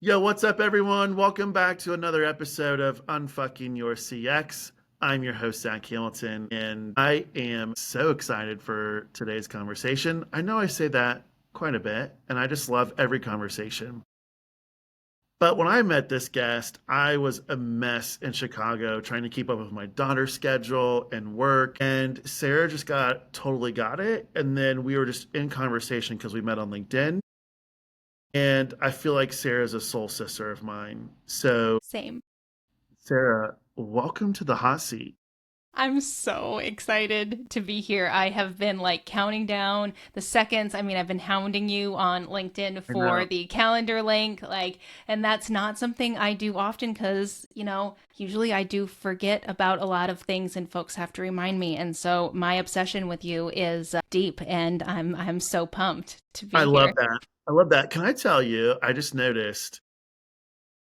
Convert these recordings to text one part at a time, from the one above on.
Yo, what's up, everyone? Welcome back to another episode of Unfucking Your CX. I'm your host, Zack Hamilton, and I am so excited for today's conversation. I know I say that quite a bit, and I just love every conversation. But when I met this guest, I was a mess in Chicago trying to keep up with my daughter's schedule and work. And Sarah just totally got it. And then we were just in conversation because we met on LinkedIn. And I feel like Sarah's a soul sister of mine. So, Same. Sarah, welcome to the hot seat. I'm so excited to be here. I have been like counting down the seconds. I mean, I've been hounding you on LinkedIn I for know. the calendar link, and that's not something I do often because, usually I do forget about a lot of things and folks have to remind me. And so my obsession with you is deep and I'm so pumped to I be love here. that. I love that. Can I tell you, I just noticed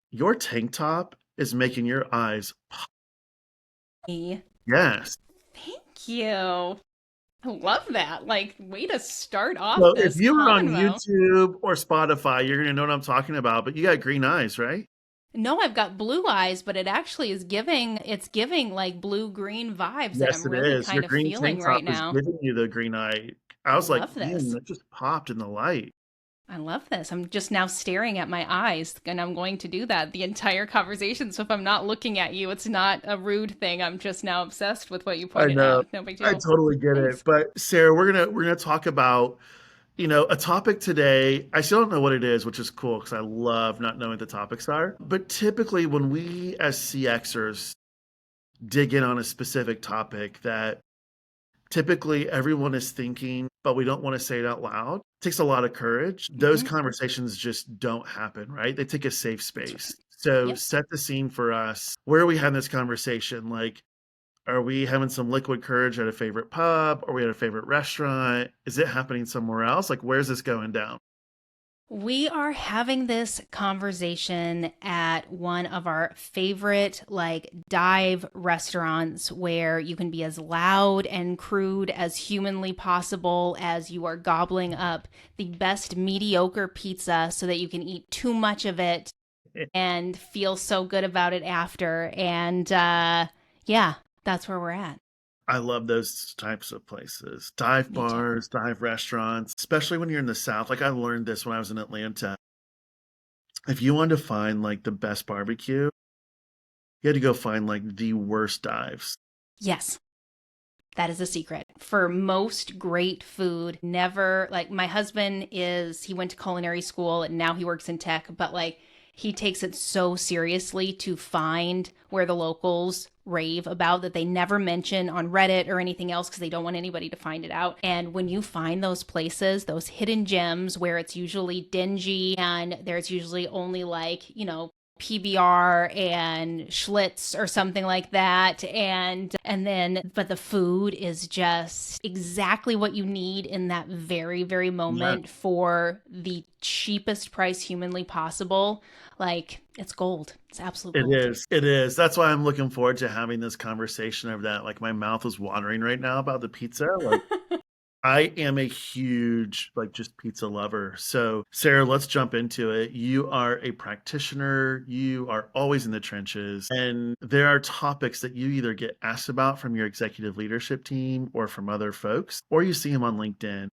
your tank top is making your eyes. Thank Yes. you. I love that. Like, way to start off So if this you were on convo. YouTube or Spotify, you're going to know what I'm talking about, but you got green eyes, right? No, I've got blue eyes, but it actually it's giving like blue green vibes that Yes, I'm it really is. Your kind of green feeling tank top right is now. giving you the green eye. I I was like, love man, this. that just popped in the light. I love this. I'm just now staring at my eyes, and I'm going to do that the entire conversation. So if I'm not looking at you, it's not a rude thing. I'm just now obsessed with what you I pointed know. out. No big I deal. totally get it. Thanks. But Sarah, we're gonna talk about, a topic today. I still don't know what it is, which is cool because I love not knowing what the topics are. But typically when we as CXers dig in on a specific topic that typically everyone is thinking, but we don't want to say it out loud. It takes a lot of courage. Those Hmm. conversations just don't happen, right? They take a safe That's right. space. So Yep. set the scene for us. Where are we having this conversation? Like, are we having some liquid courage at a favorite pub? Are we at a favorite restaurant? Is it happening somewhere else? Like, where's this going down? We are having this conversation at one of our favorite, like, dive restaurants where you can be as loud and crude as humanly possible as you are gobbling up the best mediocre pizza so that you can eat too much of it and feel so good about it after. And yeah, that's where we're at. I love those types of places. Dive Me too. bars, dive restaurants, especially when you're in the South. Like, I learned this when I was in Atlanta. If you wanted to find like the best barbecue, you had to go find like the worst dives. Yes. That is a secret. For most great food, never like my husband he went to culinary school and now he works in tech, but like he takes it so seriously to find where the locals rave about that they never mention on Reddit or anything else because they don't want anybody to find it out. And when you find those places, those hidden gems where it's usually dingy and there's usually only like, PBR and Schlitz or something like that, and then but the food is just exactly what you need in that very very Yeah, moment for the cheapest price humanly possible. Like, it's gold. It's absolute it gold. is. It is. That's why I'm looking forward to having this conversation of that. Like my mouth is watering right now about the pizza. Like I am a huge like just pizza lover. So, Sarah, let's jump into it. You are a practitioner. You are always in the trenches, and there are topics that you either get asked about from your executive leadership team or from other folks, or you see them on LinkedIn.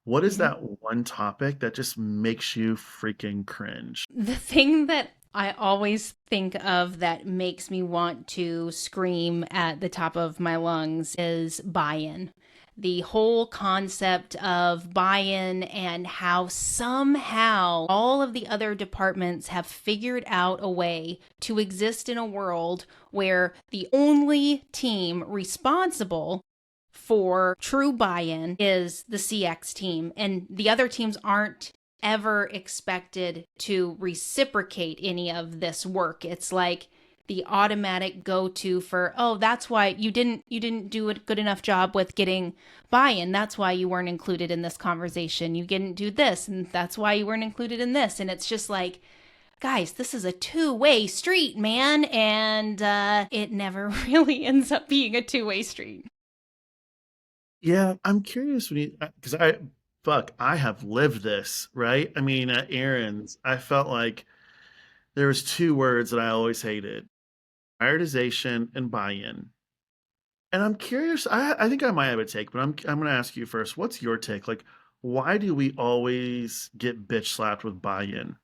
What is Mhm. that one topic that just makes you freaking cringe? The thing that I always think of that makes me want to scream at the top of my lungs is buy in. The whole concept of buy in and how somehow all of the other departments have figured out a way to exist in a world where the only team responsible for true buy in is the CX team, and the other teams aren't ever expected to reciprocate any of this work. It's like the automatic go-to for, oh, that's why you didn't do a good enough job with getting buy-in, that's why you weren't included in this conversation, you didn't do this and that's why you weren't included in this. And it's just like, guys, this is a two-way street, man. And it never really ends up being a two-way street. Yeah, I'm curious when you because I have lived this, right? I mean, at Aaron's, I felt like there was two words that I always hated: prioritization and buy-in. And I'm curious, I think I might have a take, but I'm going to ask you first. What's your take? Like, why do we always get bitch slapped with buy-in?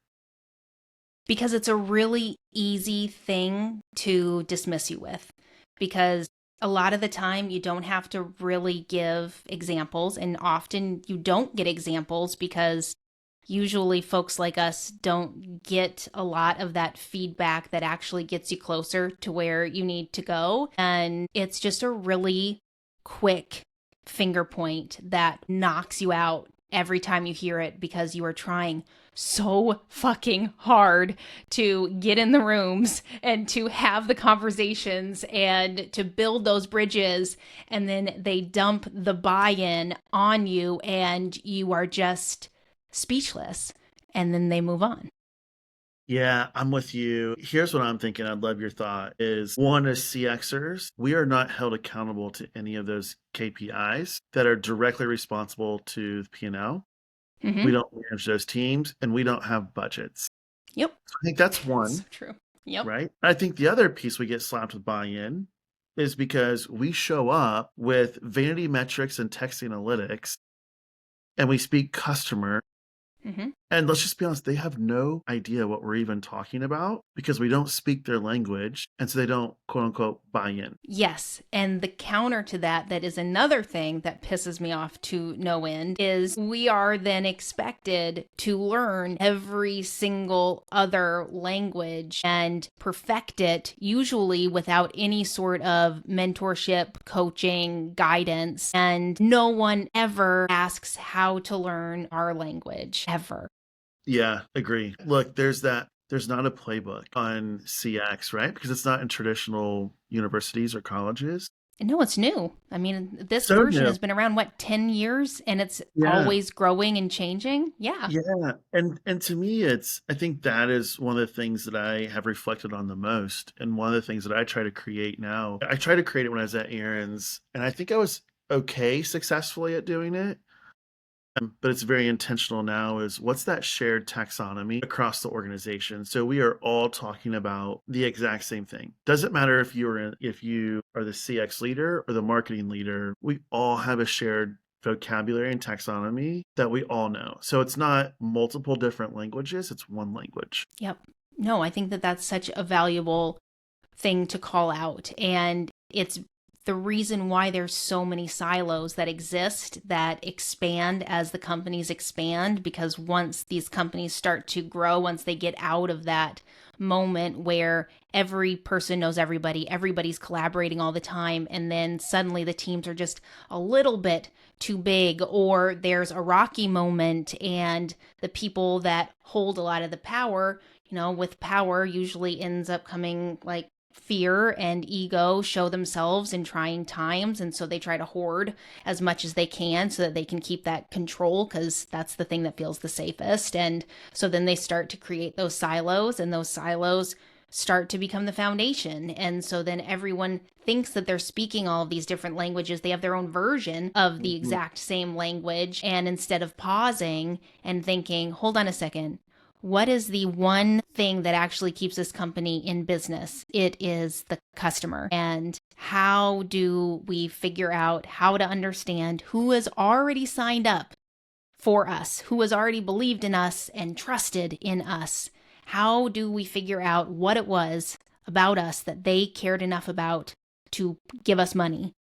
Because it's a really easy thing to dismiss you with. Because a lot of the time, you don't have to really give examples, and often you don't get examples because usually folks like us don't get a lot of that feedback that actually gets you closer to where you need to go. And it's just a really quick finger point that knocks you out every time you hear it because you are trying so fucking hard to get in the rooms and to have the conversations and to build those bridges, and then they dump the buy-in on you and you are just speechless, and then they move on. Yeah, I'm with you. Here's what I'm thinking. I'd love your thought is one, as CXers, we are not held accountable to any of those KPIs that are directly responsible to the P&L. We don't manage those teams and we don't have budgets. Yep. So I think that's one. So true. Yep. Right. I think the other piece we get slapped with buy-in is because we show up with vanity metrics and text analytics and we speak customer. And let's just be honest, they have no idea what we're even talking about because we don't speak their language. And so they don't, quote unquote, buy in. Yes. And the counter to that, that is another thing that pisses me off to no end, is we are then expected to learn every single other language and perfect it, usually without any sort of mentorship, coaching, guidance. And no one ever asks how to learn our language, ever. Yeah, agree. Look, there's not a playbook on CX, right? Because it's not in traditional universities or colleges. No, it's new. I mean, this So version new. has been around, what, 10 years? And it's Yeah. always growing and changing? Yeah. Yeah. And to me, I think that is one of the things that I have reflected on the most. And one of the things that I try to create now. I tried to create it when I was at Aaron's, and I think I was okay successfully at doing it. But it's very intentional now is what's that shared taxonomy across the organization. So we are all talking about the exact same thing. Doesn't matter if you are the CX leader or the marketing leader, we all have a shared vocabulary and taxonomy that we all know. So it's not multiple different languages, it's one language. Yep. No, I think that that's such a valuable thing to call out. And it's the reason why there's so many silos that exist that expand as the companies expand, because once these companies start to grow, once they get out of that moment where every person knows everybody, everybody's collaborating all the time, and then suddenly the teams are just a little bit too big, or there's a rocky moment and the people that hold a lot of the power, with power usually ends up coming like fear and ego show themselves in trying times. And so they try to hoard as much as they can so that they can keep that control, because that's the thing that feels the safest. And so then they start to create those silos, and those silos start to become the foundation. And so then everyone thinks that they're speaking all of these different languages. They have their own version of the exact same language. And instead of pausing and thinking, hold on a second, what is the one thing that actually keeps this company in business? It is the customer. And how do we figure out how to understand who has already signed up for us, who has already believed in us and trusted in us? How do we figure out what it was about us that they cared enough about to give us money?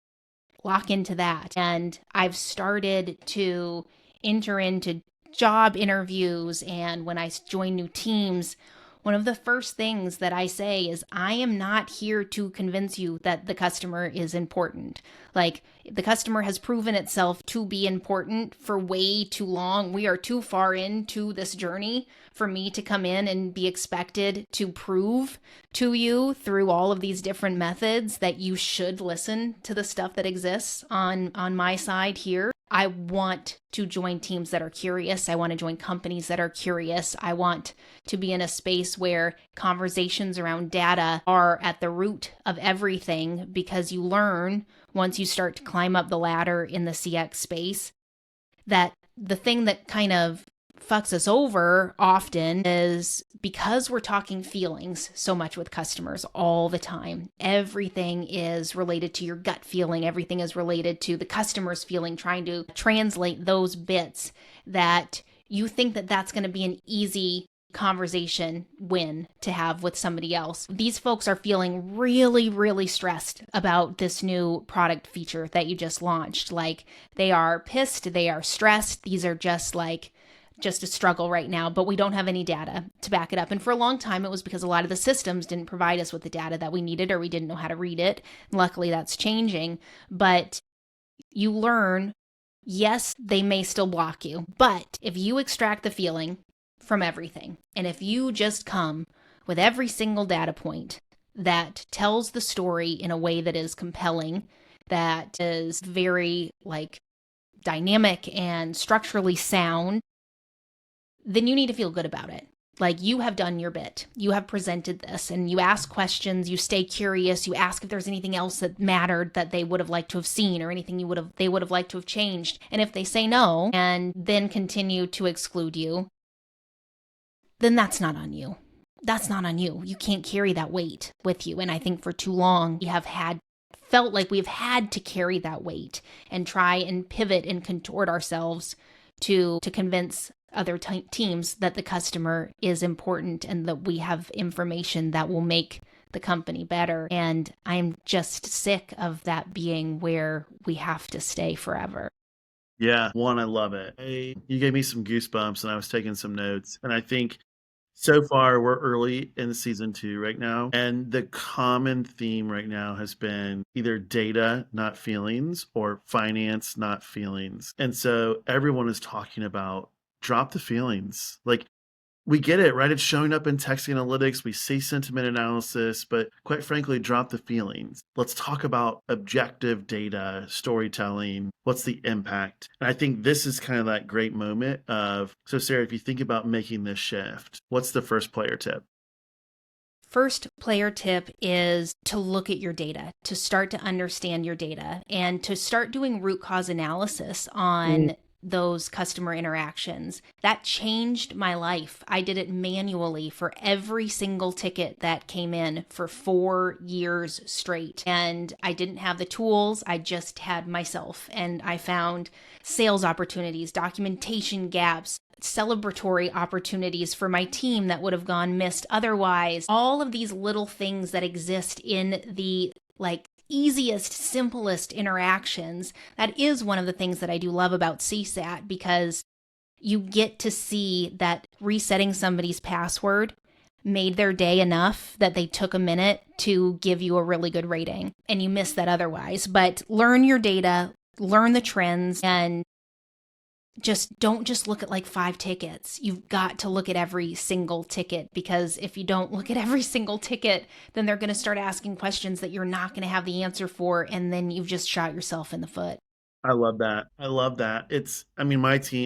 Lock into that. And I've started to enter into job interviews, and when I join new teams, one of the first things that I say is, I am not here to convince you that the customer is important. Like, the customer has proven itself to be important for way too long. We are too far into this journey for me to come in and be expected to prove to you through all of these different methods that you should listen to the stuff that exists on my side here. I want to join teams that are curious. I want to join companies that are curious. I want to be in a space where conversations around data are at the root of everything, because you learn once you start to climb up the ladder in the CX space that the thing that kind of fucks us over often is because we're talking feelings so much with customers all the time. Everything is related to your gut feeling. Everything is related to the customer's feeling, trying to translate those bits that you think that that's going to be an easy conversation win to have with somebody else. These folks are feeling really, really stressed about this new product feature that you just launched. Like, they are pissed, they are stressed. These are just a struggle right now, but we don't have any data to back it up. And for a long time, it was because a lot of the systems didn't provide us with the data that we needed, or we didn't know how to read it. Luckily, that's changing. But you learn, yes, they may still block you, but if you extract the feeling from everything, and if you just come with every single data point that tells the story in a way that is compelling, that is very dynamic and structurally sound, then you need to feel good about it. Like, you have done your bit. You have presented this, and you ask questions, you stay curious, you ask if there's anything else that mattered that they would have liked to have seen, or anything they would have liked to have changed. And if they say no and then continue to exclude you, then that's not on you. That's not on you. You can't carry that weight with you. And I think for too long, we have felt like we've had to carry that weight and try and pivot and contort ourselves to convince other teams that the customer is important and that we have information that will make the company better. And I'm just sick of that being where we have to stay forever. Yeah, one, I love it. You gave me some goosebumps, and I was taking some notes. And I think so far we're early in season 2 right now, and the common theme right now has been either data, not feelings, or finance, not feelings. And so everyone is talking about drop the feelings. Like, we get it, right? It's showing up in text analytics. We see sentiment analysis, but quite frankly, drop the feelings. Let's talk about objective data, storytelling. What's the impact? And I think this is kind of that great moment of, so Sarah, if you think about making this shift, what's the first player tip? First player tip is to look at your data, to start to understand your data, and to start doing root cause analysis on those customer interactions. That changed my life. I did it manually for every single ticket that came in for 4 years straight. And I didn't have the tools. I just had myself. And I found sales opportunities, documentation gaps, celebratory opportunities for my team that would have gone missed otherwise. All of these little things that exist in the easiest, simplest interactions. That is one of the things that I do love about CSAT, because you get to see that resetting somebody's password made their day enough that they took a minute to give you a really good rating, and you miss that otherwise. But learn your data, learn the trends, and don't just look at 5 tickets. You've got to look at every single ticket, because if you don't look at every single ticket, then they're going to start asking questions that you're not going to have the answer for, and then you've just shot yourself in the foot. I love that. I love that.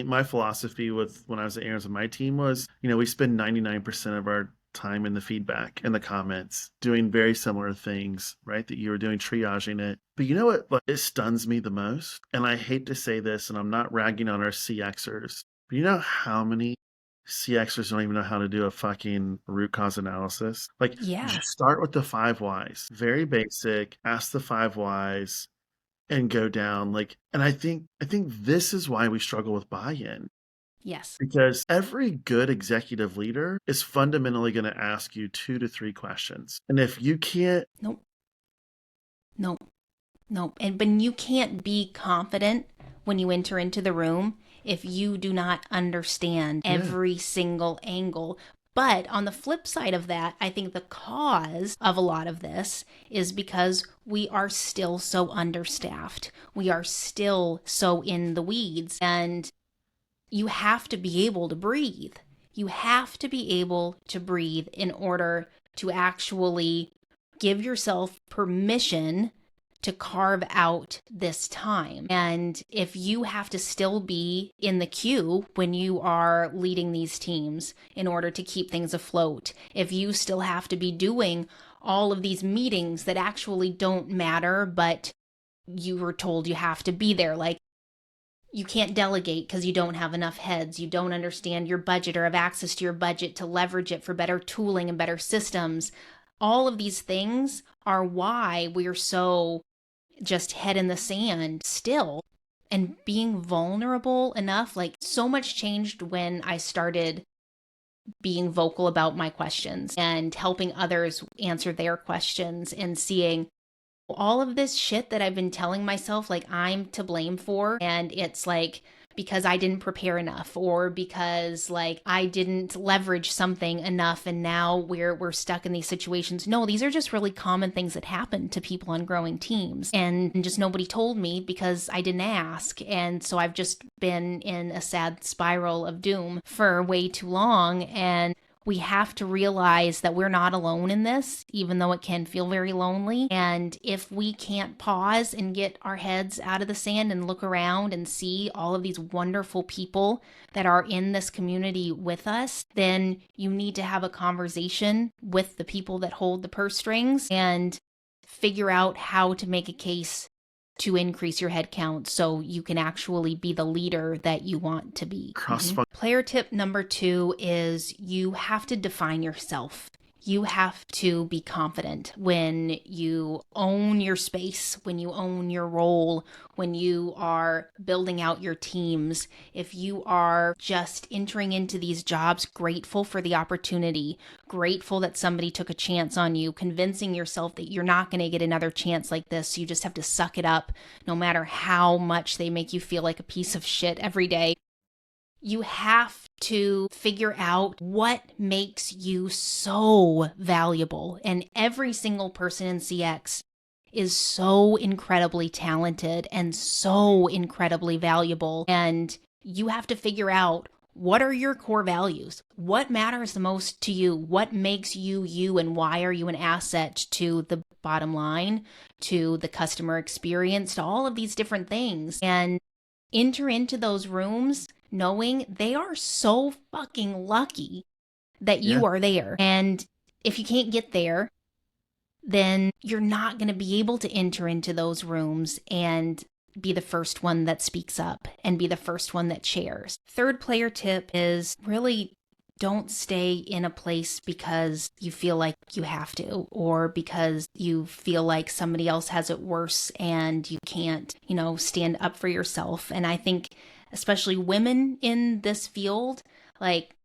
My philosophy when I was at Aaron's with my team was, we spend 99% of our time in the feedback and the comments doing very similar things, right? That you were doing, triaging it. But you know what? It stuns me the most. And I hate to say this, and I'm not ragging on our CXers, but you know how many CXers don't even know how to do a fucking root cause analysis? Yeah. Just start with the 5 whys. Very basic. Ask the 5 whys and go down. And I think this is why we struggle with buy-in. Yes. Because every good executive leader is fundamentally going to ask you 2 to 3 questions. And if you can't... Nope. But you can't be confident when you enter into the room if you do not understand every single angle. But on the flip side of that, I think the cause of a lot of this is because we are still so understaffed. We are still so in the weeds, and you have to be able to breathe. You have to be able to breathe in order to actually give yourself permission to carve out this time. And if you have to still be in the queue when you are leading these teams in order to keep things afloat, if you still have to be doing all of these meetings that actually don't matter, but you were told you have to be there, you can't delegate because you don't have enough heads. You don't understand your budget or have access to your budget to leverage it for better tooling and better systems. All of these things are why we're so just head in the sand still. And being vulnerable enough, like so much changed when I started being vocal about my questions and helping others answer their questions and seeing all of this shit that I've been telling myself like I'm to blame for, and it's like because I didn't prepare enough or because like I didn't leverage something enough and now we're stuck in these situations. No, these are just really common things that happen to people on growing teams, and just nobody told me because I didn't ask. And so I've just been in a sad spiral of doom for way too long, and we have to realize that we're not alone in this, even though it can feel very lonely. And if we can't pause and get our heads out of the sand and look around and see all of these wonderful people that are in this community with us, then you need to have a conversation with the people that hold the purse strings and figure out how to make a case to increase your head count so you can actually be the leader that you want to be. Player tip number 2 is you have to define yourself. You have to be confident when you own your space, when you own your role, when you are building out your teams. If you are just entering into these jobs grateful for the opportunity, grateful that somebody took a chance on you, convincing yourself that you're not going to get another chance like this, you just have to suck it up no matter how much they make you feel like a piece of shit every day. You have to figure out what makes you so valuable. And every single person in CX is so incredibly talented and so incredibly valuable. And you have to figure out what are your core values? What matters the most to you? What makes you you, and why are you an asset to the bottom line, to the customer experience, to all of these different things? And enter into those rooms knowing they are so fucking lucky that you are there. And if you can't get there, then you're not going to be able to enter into those rooms and be the first one that speaks up and be the first one that shares. Third player tip is really don't stay in a place because you feel like you have to, or because you feel like somebody else has it worse and you can't, stand up for yourself. And I think especially women in this field, like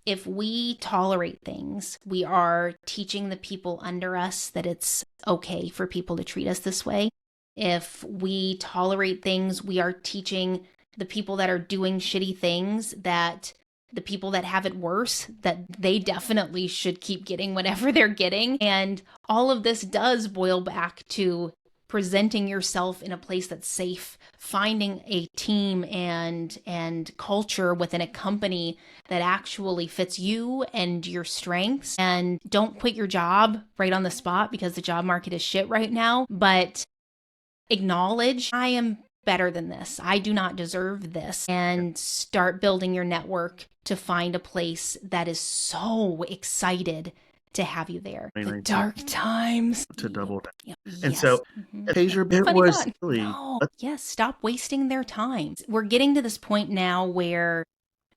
if we tolerate things, we are teaching the people under us that it's okay for people to treat us this way. If we tolerate things, we are teaching the people that are doing shitty things that the people that have it worse, that they definitely should keep getting whatever they're getting. And all of this does boil back to presenting yourself in a place that's safe, finding a team and culture within a company that actually fits you and your strengths. And don't quit your job right on the spot because the job market is shit right now, but acknowledge I am better than this. I do not deserve this. And start building your network to find a place that is so excited to have you there. The dark times. To double that. Yes. And so, Taser, it was really... No. Yes, stop wasting their time. We're getting to this point now where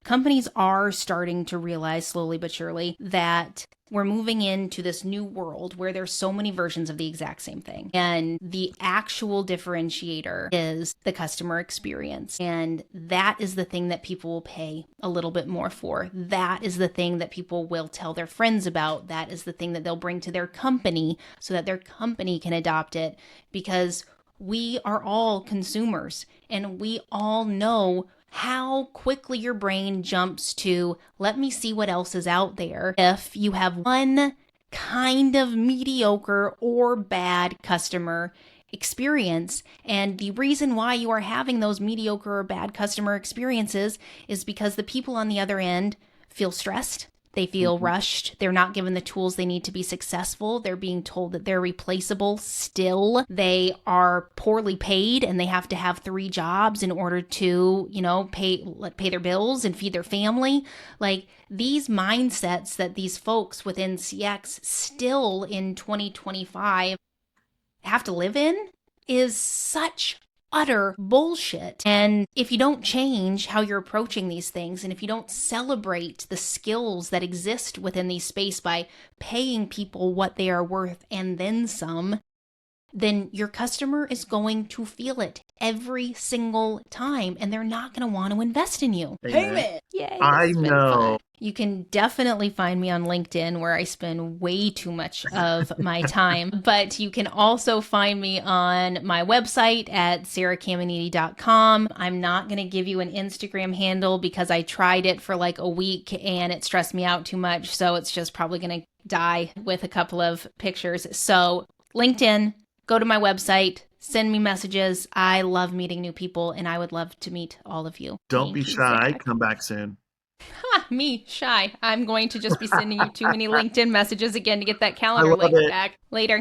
companies are starting to realize slowly but surely that we're moving into this new world where there's so many versions of the exact same thing. And the actual differentiator is the customer experience. And that is the thing that people will pay a little bit more for. That is the thing that people will tell their friends about. That is the thing that they'll bring to their company so that their company can adopt it, because we are all consumers and we all know how quickly your brain jumps to, let me see what else is out there. If you have one kind of mediocre or bad customer experience, and the reason why you are having those mediocre or bad customer experiences is because the people on the other end feel stressed. They feel rushed. They're not given the tools they need to be successful. They're being told that they're replaceable still. They are poorly paid and they have to have 3 jobs in order to, pay their bills and feed their family. Like, these mindsets that these folks within CX still in 2025 have to live in is such utter bullshit. And if you don't change how you're approaching these things, and if you don't celebrate the skills that exist within these space by paying people what they are worth and then some, then your customer is going to feel it every single time, and they're not going to want to invest in you. Amen. Yay, I this has been know. fun. You can definitely find me on LinkedIn, where I spend way too much of my time, but you can also find me on my website at sarahcaminiti.com. I'm not going to give you an Instagram handle because I tried it for like a week and it stressed me out too much, so it's just probably going to die with a couple of pictures. So LinkedIn, go to my website, send me messages. I love meeting new people, and I would love to meet all of you. Don't be Thank you, shy. Zach. Come back soon. Ha, me, shy. I'm going to just be sending you too many LinkedIn messages again to get that I calendar love link it. back. Later.